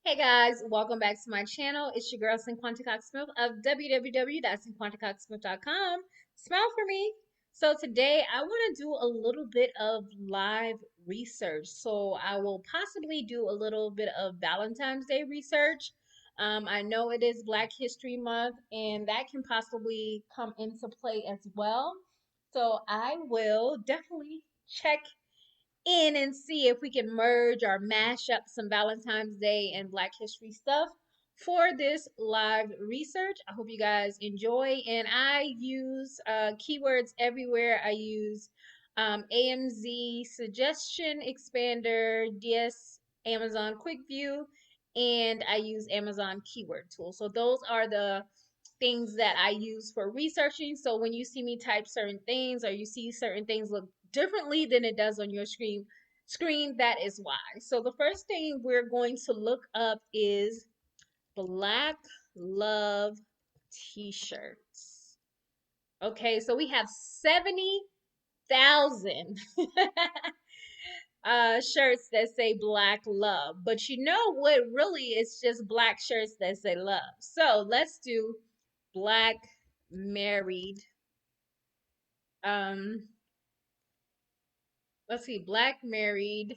Hey guys, welcome back to my channel. It's your girl Cinquanta Cox-Smith of www.cinquantacoxsmith.com. Smile for me. So today I want to do a little bit of live research. So I will possibly do a little bit of Valentine's Day research. I know it is Black History Month and that can possibly come into play as well. So I will definitely check in and see if we can merge or mash up some Valentine's Day and Black History stuff for this live research. I hope you guys enjoy. And I use keywords everywhere. I use AMZ Suggestion Expander, DS Amazon Quick View, and I use Amazon Keyword Tool. So those are the things that I use for researching. So when you see me type certain things or you see certain things look differently than it does on your screen, that is why. So the first thing we're going to look up is Black Love t-shirts. Okay, so we have 70,000 shirts that say Black Love. But you know what, really it's just black shirts that say love. So let's do Black Married. Um, let's see, Black Married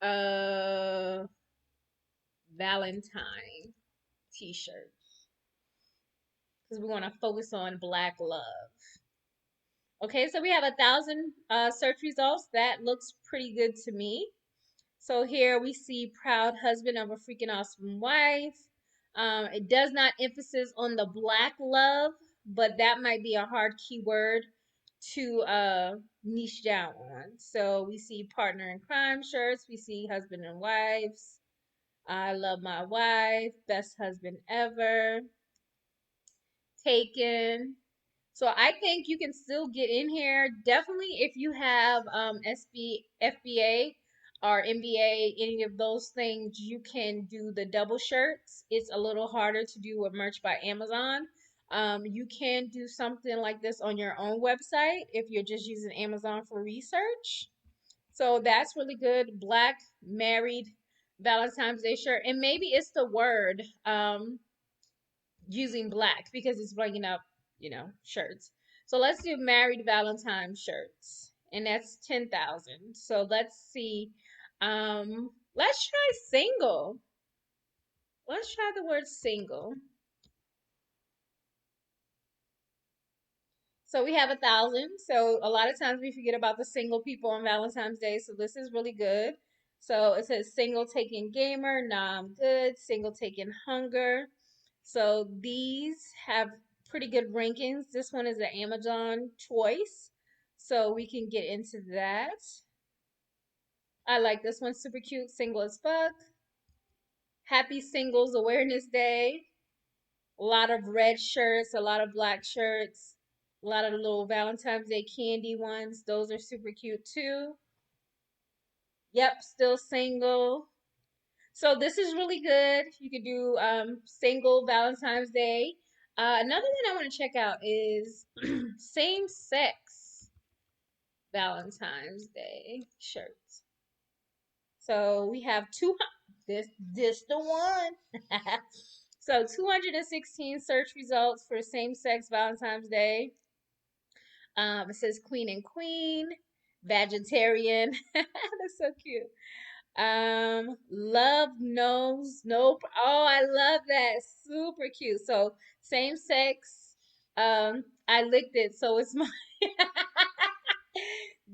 uh Valentine t-shirt because we want to focus on Black love. Okay, so we have 1,000 search results. That looks pretty good to me. So here we see proud husband of a freaking awesome wife. It does not emphasis on the Black love, but that might be a hard keyword to niche down on. So we see partner in crime shirts. We see husband and wives. I love my wife. Best husband ever. Taken. So I think you can still get in here. Definitely if you have FBA or MBA, any of those things, you can do the double shirts. It's a little harder to do with merch by Amazon. You can do something like this on your own website if you're just using Amazon for research. So that's really good. Black married Valentine's Day shirt. And maybe it's the word using black because it's bringing up, shirts. So let's do married Valentine shirts. And that's 10,000. So let's see. Let's try single. Let's try the word single. So we have 1,000. So a lot of times we forget about the single people on Valentine's Day. So this is really good. So it says single taken gamer. Nah, I'm good. Single taken hunger. So these have pretty good rankings. This one is an Amazon choice. So we can get into that. I like this one. Super cute. Single as fuck. Happy Singles Awareness Day. A lot of red shirts, a lot of black shirts, a lot of the little Valentine's Day candy ones. Those are super cute too. Yep, still single. So this is really good. You could do single Valentine's Day. Another one I want to check out is same sex Valentine's Day shirts. So we have this the one. So 216 search results for same sex Valentine's Day. It says Queen and Queen, vegetarian. That's so cute. Love knows nope. Oh, I love that. Super cute. So same sex. I licked it, so it's my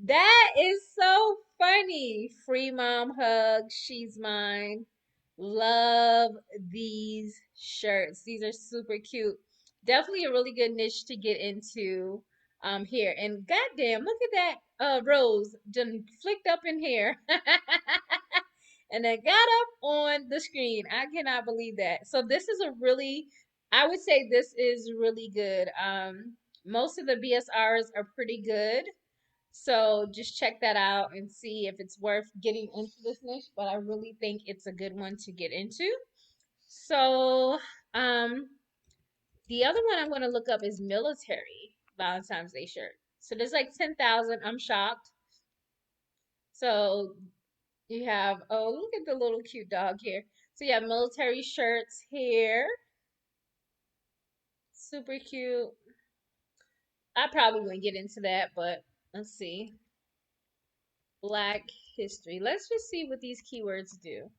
that is so funny. Free mom hug. She's mine. Love these shirts. These are super cute. Definitely a really good niche to get into here. And goddamn, look at that rose done flicked up in here. And then got up on the screen. I cannot believe that. So this is a really, I would say this is really good. Most of the BSRs are pretty good. So just check that out and see if it's worth getting into this niche. But I really think it's a good one to get into. So the other one I'm going to look up is military Valentine's Day shirt. So there's like 10,000. I'm shocked. So You have, oh, look at the little cute dog here. So you have military shirts here. Super cute. I probably wouldn't get into that, but let's see. Black history. Let's just see what these keywords do.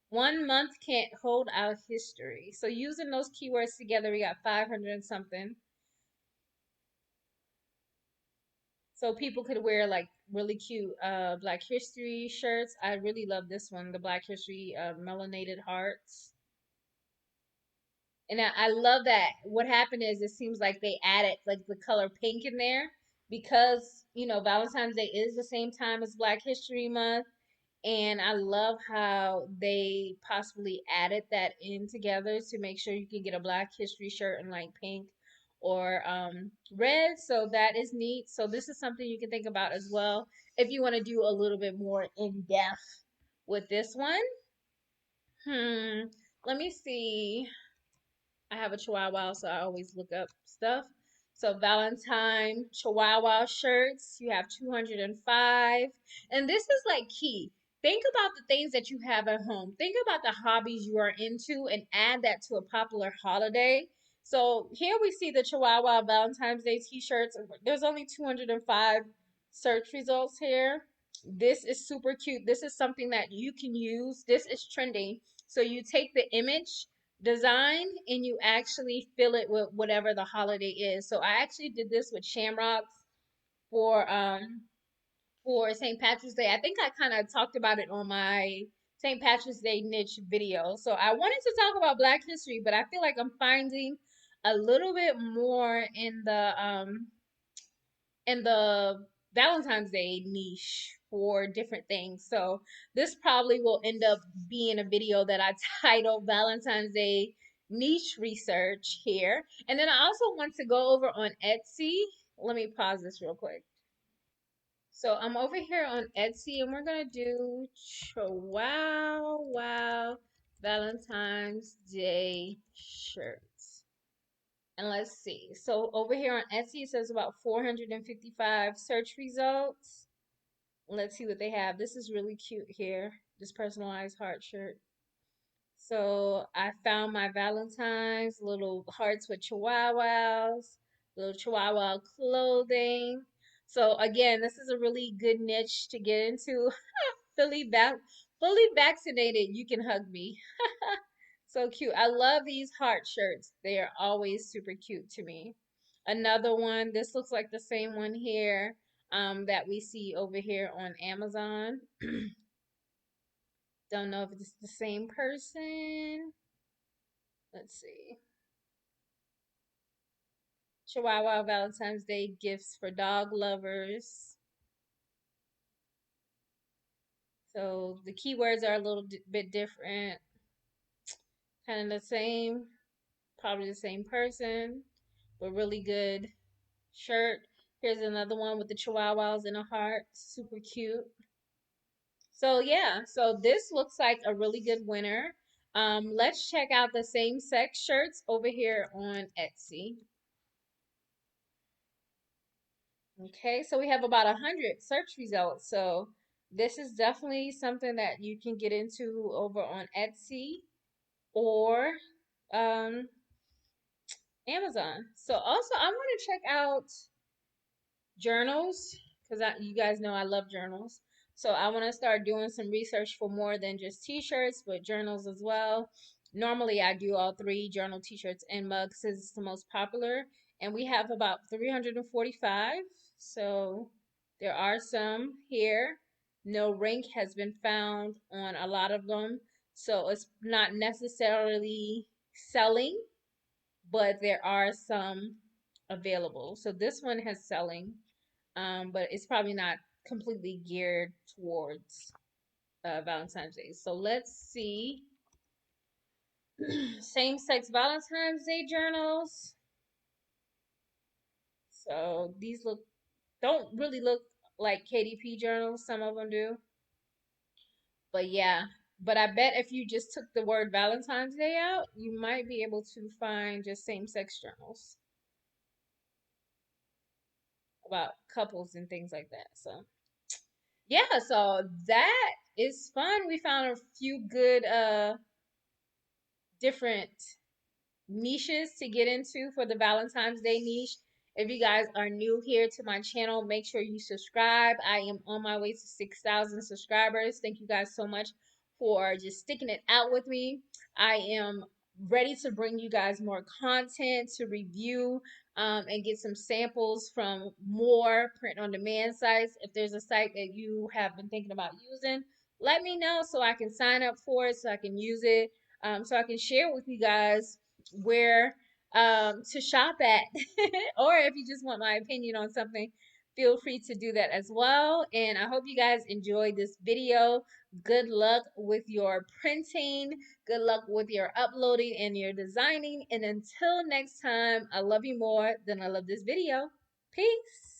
1 month can't hold our history. So using those keywords together, we got 500 and something. So people could wear like really cute Black History shirts. I really love this one, the Black History melanated hearts. And I love that. What happened is it seems like they added like the color pink in there because, Valentine's Day is the same time as Black History Month. And I love how they possibly added that in together to make sure you can get a Black History shirt in like pink or red. So that is neat. So this is something you can think about as well if you want to do a little bit more in depth with this one. Hmm. Let me see. I have a Chihuahua, so I always look up stuff. So Valentine Chihuahua shirts, you have 205. And this is like key. Think about the things that you have at home. Think about the hobbies you are into and add that to a popular holiday. So here we see the Chihuahua Valentine's Day t-shirts. There's only 205 search results here. This is super cute. This is something that you can use. This is trending. So you take the image design and you actually fill it with whatever the holiday is. So I actually did this with shamrocks for St. Patrick's Day. I think I kind of talked about it on my St. Patrick's Day niche video. So I wanted to talk about Black history, but I feel like I'm finding a little bit more in the Valentine's Day niche for different things. So this probably will end up being a video that I title Valentine's Day niche research here. And then I also want to go over on Etsy. Let me pause this real quick. So I'm over here on Etsy and we're gonna do Chihuahua Valentine's Day shirts. And let's see. So over here on Etsy, it says about 455 search results. Let's see what they have. This is really cute here. This personalized heart shirt. So I found my Valentine's little hearts with chihuahuas, little chihuahua clothing. So again, this is a really good niche to get into. Fully vac fully vaccinated, you can hug me. So cute. I love these heart shirts. They are always super cute to me. Another one, this looks like the same one here that we see over here on Amazon. Don't know if it's the same person. Let's see. Chihuahua Valentine's Day gifts for dog lovers. So the keywords are a little bit different. Kind of the same. Probably the same person, but really good shirt. Here's another one with the chihuahuas in a heart. Super cute. So yeah, so this looks like a really good winner. Let's check out the same sex shirts over here on Etsy. Okay, so we have about 100 search results. So this is definitely something that you can get into over on Etsy or um, Amazon. So also I want to check out journals because you guys know I love journals. So I want to start doing some research for more than just t-shirts, but journals as well. Normally I do all three, journal, t-shirts, and mugs because it's the most popular. And we have about 345. So there are some here. No rank has been found on a lot of them. So it's not necessarily selling, but there are some available. So this one has selling, but it's probably not completely geared towards Valentine's Day. So let's see. Same-sex Valentine's Day journals. So these don't really look like KDP journals. Some of them do. But yeah, but I bet if you just took the word Valentine's Day out, you might be able to find just same-sex journals about couples and things like that. So Yeah, so that is fun. We found a few good different niches to get into for the Valentine's Day niche. If you guys are new here to my channel, make sure you subscribe. I am on my way to 6,000 subscribers. Thank you guys so much for just sticking it out with me. I am ready to bring you guys more content to review and get some samples from more print on demand sites. If there's a site that you have been thinking about using, let me know so I can sign up for it, so I can use it, so I can share with you guys where to shop at. Or if you just want my opinion on something, feel free to do that as well. And I hope you guys enjoyed this video. Good luck with your printing. Good luck with your uploading and your designing. And until next time, I love you more than I love this video. Peace.